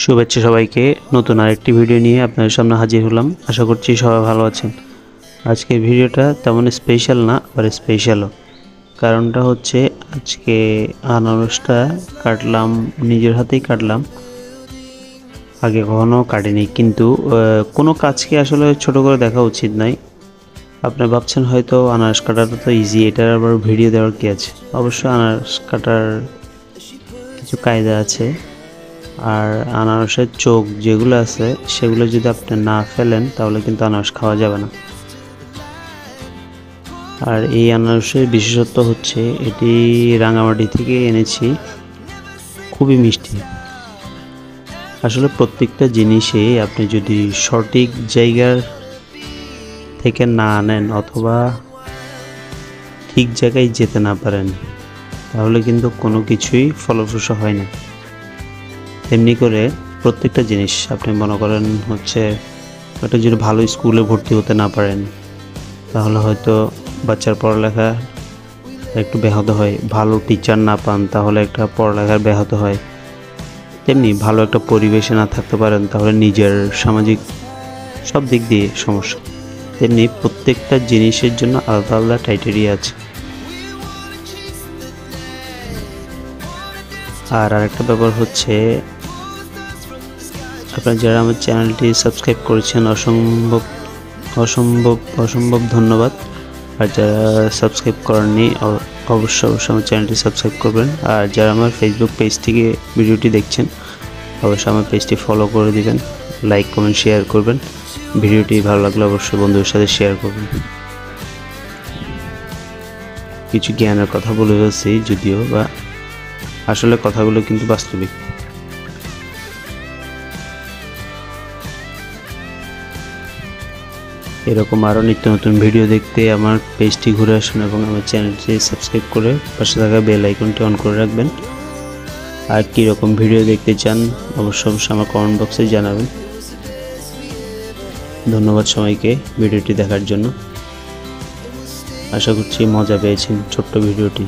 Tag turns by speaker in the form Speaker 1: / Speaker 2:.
Speaker 1: শুভেচ্ছা সবাইকে, নতুন আরেকটি ভিডিও নিয়ে আপনাদের সামনে হাজির হলাম। আশা করছি সবাই ভালো আছেন। আজকের ভিডিওটা তেমন স্পেশাল না, আবার স্পেশালও। কারণটা হচ্ছে আজকে আনারসটা কাটলাম, নিজের হাতেই কাটলাম। আগে কখনো কাটিনি, কিন্তু কোনো কাজকে আসলে ছোট করে দেখা উচিত নয়। আপনি ভাবছেন হয়তো আনারস কাটাটা তো ইজি, এটার আবার ভিডিও দেওয়ার কি আছে। অবশ্যই আনারস কাটার কিছু কায়দা আছে। আর আনারসের চোখ যেগুলো আছে সেগুলো যদি আপনি না ফেলেন তাহলে কিন্তু আনারস খাওয়া যাবে না। আর এই আনারসের বিশেষত্ব হচ্ছে এটি রাঙামাটি থেকে এনেছি, খুবই মিষ্টি। আসলে প্রত্যেকটা জিনিসে আপনি যদি সঠিক জায়গার থেকে না আনেন অথবা ঠিক জায়গায় যেতে না পারেন তাহলে কিন্তু কোনো কিছুই ফলপ্রসূ হয় না। তেমনি করে প্রত্যেকটা জিনিস আপনি মনে করেন হচ্ছে একটা যদি ভালো স্কুলে ভর্তি হতে না পারেন তাহলে হয়তো বাচ্চার পড়ালেখা একটু ব্যাহত হয়। ভালো টিচার না পান তাহলে একটা পড়ালেখার ব্যাহত হয়। তেমনি ভালো একটা পরিবেশে না থাকতে পারেন তাহলে নিজের সামাজিক সব দিক দিয়ে সমস্যা। তেমনি প্রত্যেকটা জিনিসের জন্য আলাদা আলাদা ক্রাইটেরিয়া আছে। আর আরেকটা ব্যাপার হচ্ছে, আপনারা যারা আমার চ্যানেলটি সাবস্ক্রাইব করেছেন অসম্ভব অসম্ভব অসম্ভব ধন্যবাদ। আর যারা সাবস্ক্রাইব করেননি অবশ্যই আমার চ্যানেলটি সাবস্ক্রাইব করবেন। আর যারা আমার ফেসবুক পেজ থেকে ভিডিওটি দেখছেন অবশ্যই আমার পেজটি ফলো করে দিবেন, লাইক কমেন্ট শেয়ার করবেন। ভিডিওটি ভালো লাগলে অবশ্যই বন্ধুদের সাথে শেয়ার করবেন। কিছু জ্ঞানের কথা বলে ফেলছি যদিও, বা আসলে কথাগুলো কিন্তু বাস্তবিক। এরকম আরও নিত্য নতুন ভিডিও দেখতে আমার পেজটি ঘুরে আসুন এবং আমার চ্যানেলটি সাবস্ক্রাইব করে পাশে থাকা বেল আইকনটি অন করে রাখবেন। আর কীরকম ভিডিও দেখতে চান অবশ্যই আমার কমেন্ট বক্সে জানাবেন। ধন্যবাদ সবাইকে ভিডিওটি দেখার জন্য। আশা করছি মজা পেয়েছেন ছোট্ট ভিডিওটি।